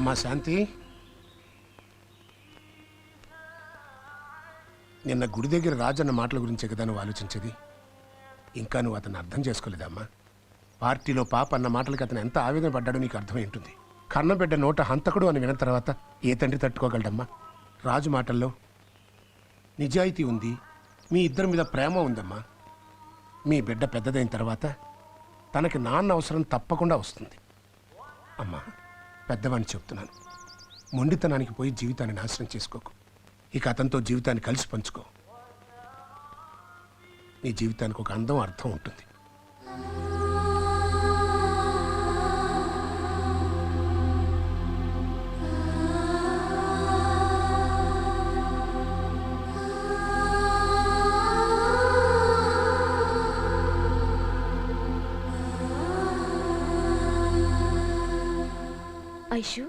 అమ్మా శాంతి, నిన్న గుడి దగ్గర రాజన్న మాటల గురించే కదా నువ్వు ఆలోచించేది. ఇంకా నువ్వు అతన్ని అర్థం చేసుకోలేదమ్మా. పార్టీలో పాప అన్న మాటలకి అతను ఎంత ఆవేదన పడ్డాడో నీకు అర్థమై ఉంటుంది. కన్నబిడ్డ నోట హంతకుడు అని విన్న తర్వాత ఏ తండ్రి తట్టుకోగలడమ్మా? రాజు మాటల్లో నిజాయితీ ఉంది, మీ ఇద్దరి మీద ప్రేమ ఉందమ్మా. మీ బిడ్డ పెద్దదైన తర్వాత తనకి నాన్న అవసరం తప్పకుండా వస్తుంది. అమ్మా, పెద్దవాడిని చెప్తున్నాను, మొండితనానికి పోయి జీవితాన్ని నాశనం చేసుకోకు. ఇక అతనితో జీవితాన్ని కలిసి పంచుకో. నీ జీవితానికి ఒక అందం, అర్థం ఉంటుంది. ఐషు,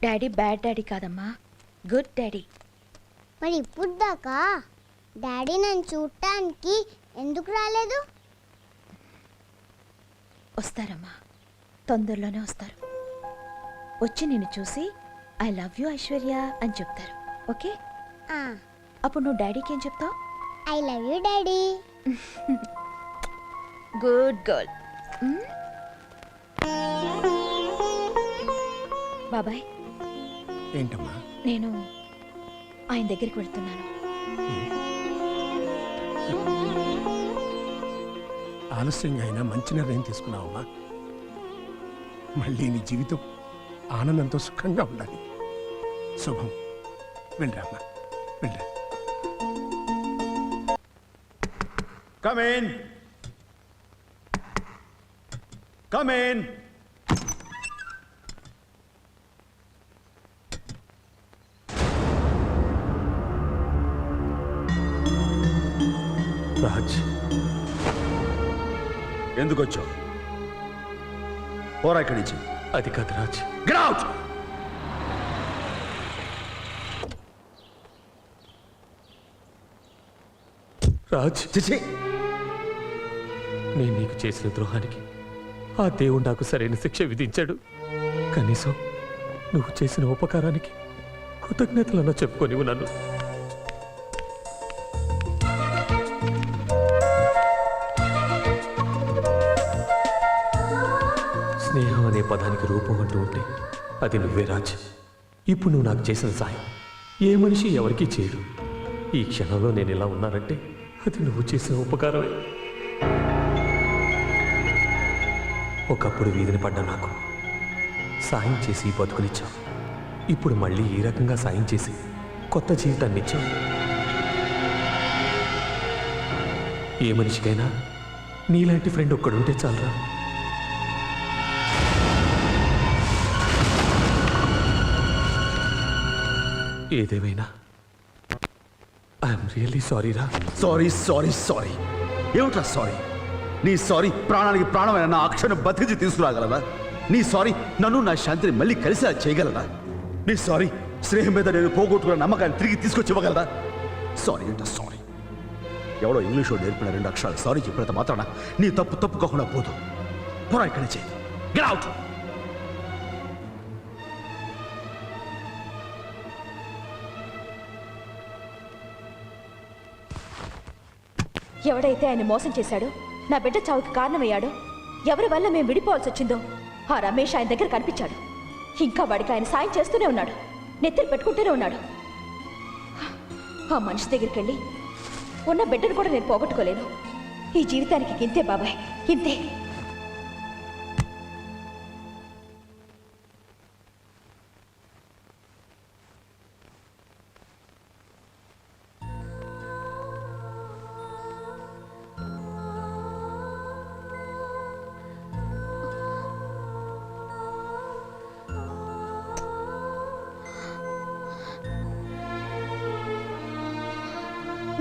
డాడీ బ్యాడ్ డాడీ కాదమ్మా, గుడ్ డాడీ. మరి ఇప్పుడు దాకా డాడీ నన్ను చూడటానికి ఎందుకు రాలేదు? వస్తారమ్మా, తొందరలోనే వస్తారు. వచ్చి నిన్ను చూసి ఐ లవ్ యూ ఐశ్వర్య అని చెప్తారు. ఓకే? అప్పుడు నువ్వు డాడీకి ఏం చెప్తావు? I love you daddy. Good girl. బాబాయ్, ఏంటమ్మా? నేను ఆయన దగ్గరికి వెళ్తున్నాను. ఆలస్యంగా అయినా మంచి నిర్ణయం తీసుకున్నావమ్మా. మళ్ళీ నీ జీవితం ఆనందంతో సుఖంగా ఉండాలి. శుభం. వెళ్ళరామ్మా, వెళ్ళరా. Come in. Come in. Raj, ఎందుకు వచ్చావు? పోరా ఇక్కడి నుంచి. అది కాదు రాజ్. Get out! రాజ్, చిచి, నేను నీకు చేసిన ద్రోహానికి ఆ దేవుడు నాకు సరైన శిక్ష విధించాడు. కనీసం నువ్వు చేసిన ఉపకారానికి కృతజ్ఞతలన్నా చెప్పుకొని నన్ను. స్నేహం అనే పదానికి రూపం అంటూ ఉంటే అది నువ్వే రాజ్. ఇప్పుడు నువ్వు నాకు చేసిన సాయం ఏ మనిషి ఎవరికీ చేయడు. ఈ క్షణంలో నేను ఇలా ఉన్నానంటే అది నువ్వు చేసిన ఉపకారమే. ఒకప్పుడు వీధిని పడ్డ నాకు సాయం చేసి బతుకునిచ్చావు. ఇప్పుడు మళ్ళీ ఈ రకంగా సాయం చేసి కొత్త జీవితాన్ని ఇచ్చావు. ఏ మనిషికైనా నీలాంటి ఫ్రెండ్ ఒక్కడుంటే చాలరా. ఏదేమైనా ఐఎమ్ రియల్లీ సారీ రా. Sorry sorry sorry. ఏమిట్రా సారీ? నీ సారీ ప్రాణానికి ప్రాణమైన నా అక్షను బతికి తీసుకురాగలదా? నీ సారీ నన్ను నా శాంతిని మళ్ళీ కలిసి చేయగలదా? నీ సారీ స్నేహం మీద నేను పోగొట్టుకున్న నమ్మకాన్ని తిరిగి తీసుకొచ్చి సారీ అంటే సారీ. ఎవడో ఇంగ్లీష్లో నేర్పిన 2 అక్షరాలు సారీ చెప్పినంత మాత్రాన నీ తప్పు తప్పుకోకుండా పోదు. పోరా ఇక్కడి నుంచి. Get out. ఎవడైతే ఆయన మోసం చేశాడో, నా బిడ్డ చావుకి కారణమయ్యాడో, ఎవరి వల్ల మేము విడిపోవాల్సి వచ్చిందో ఆ రమేష్ ఆయన దగ్గర కనిపించాడు. ఇంకా వాడికి ఆయన సాయం చేస్తూనే ఉన్నాడు, నెత్తిని పెట్టుకుంటూనే ఉన్నాడు. ఆ మనిషి దగ్గరికి వెళ్ళి ఉన్న బిడ్డను కూడా నేను పోగొట్టుకోలేను. ఈ జీవితానికి ఇంతే బాబాయ్, ఇంతే.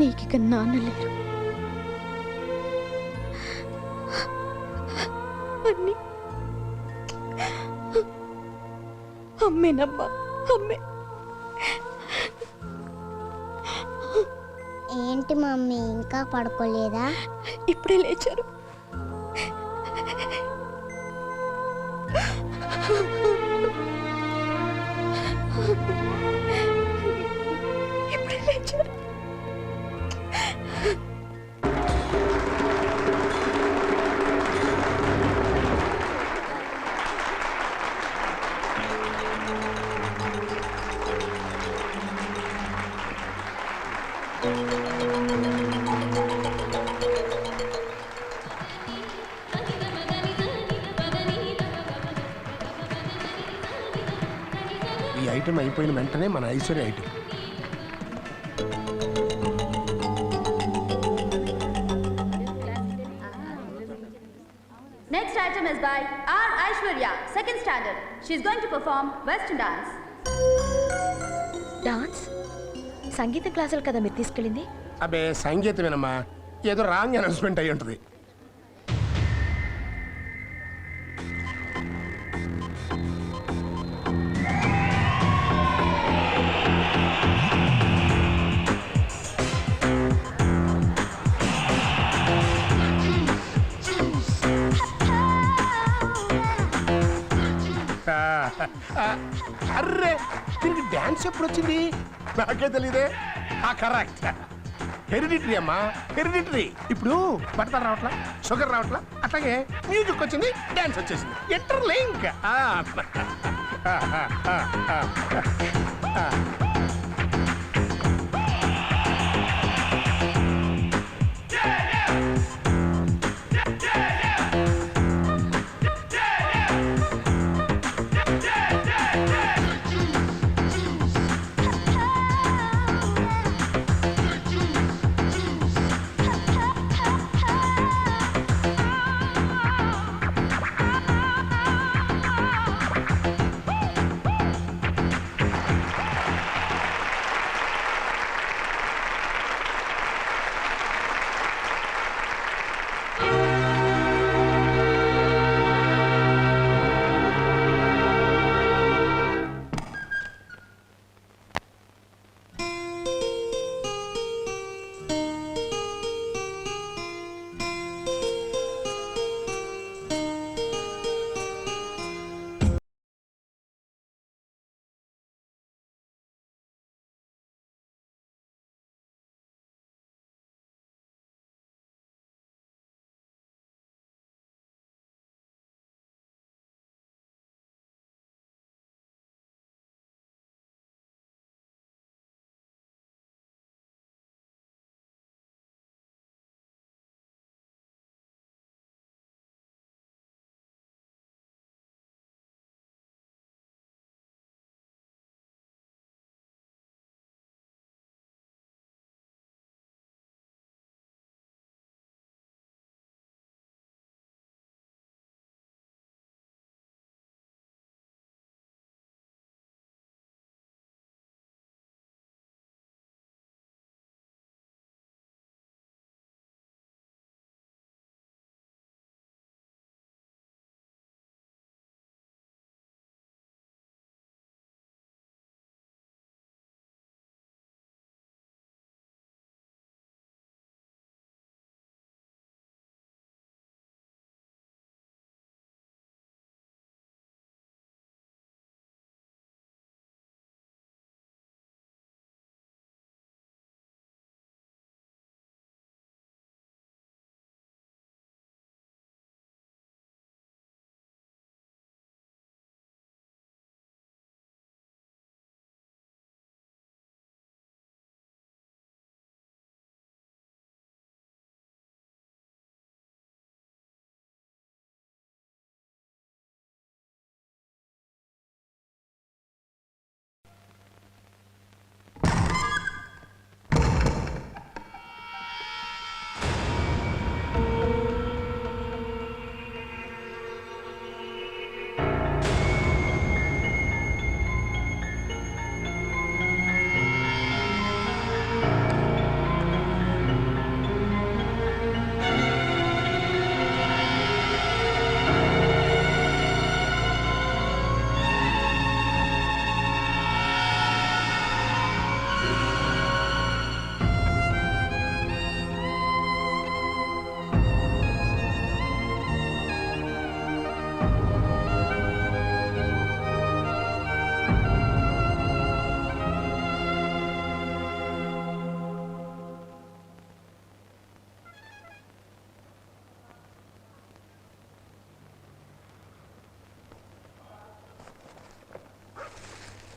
నీకిక నాన్న లేరు. అన్ని అమ్మేనమ్మా, అమ్మే. ఏంటి మమ్మీ ఇంకా పడుకోలేదా? ఇప్పుడే లేచారు. లేచారు. ఈ ఐటెం అయిపోయిన వెంటనే మన Aishwarya item. Next item is by R. Aishwarya, second standard. She is going to perform Western dance. Dance సంగీతం క్లాసులు కదా మీరు తీసుకెళ్ళింది? అబే సంగీతమేనమ్మా, ఏదో రాంగ్ అనౌన్స్మెంట్ అయి ఉంటుంది. అర్రే, దీనికి డాన్స్ ఎప్పుడు వచ్చింది? నాకే తెలీదే. కరెక్ట్, హెరిడిటరీ అమ్మా, హెరిడిటరీ. ఇప్పుడు బట్టలు రావట్లా, షుగర్ రావట్లా, అట్లాగే మ్యూజిక్ వచ్చింది, డాన్స్ వచ్చేసింది. ఎటర్ లింక్.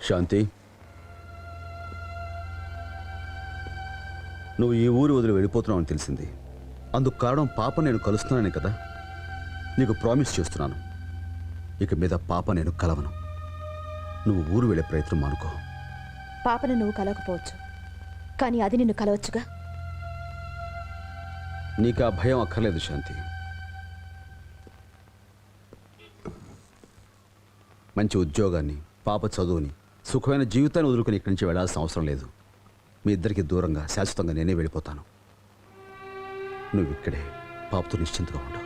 శాంతి, నువ్వు ఈ ఊరు వదిలి వెళ్ళిపోతున్నావు అని తెలిసింది. అందుకు కారణం పాప నేను కలుస్తున్నానని కదా. నీకు ప్రామిస్ చేస్తున్నాను, ఇక మీద పాప నేను కలవను. నువ్వు ఊరు వెళ్ళే ప్రయత్నం మానుకో. పాపను నువ్వు కలవకపోవచ్చు, కానీ అది నిన్ను కలవచ్చుగా. నీకు ఆ భయం అక్కర్లేదు శాంతి. మంచి ఉద్యోగాన్ని, పాప చదువుని, సుఖమైన జీవితాన్ని వదులుకొని ఇక్కడి నుంచి వెళ్ళాల్సిన అవసరం లేదు. మీ ఇద్దరికి దూరంగా శాశ్వతంగా నేనే వెళ్ళిపోతాను. నువ్వు ఇక్కడే పాపతో నిశ్చింతగా ఉండు.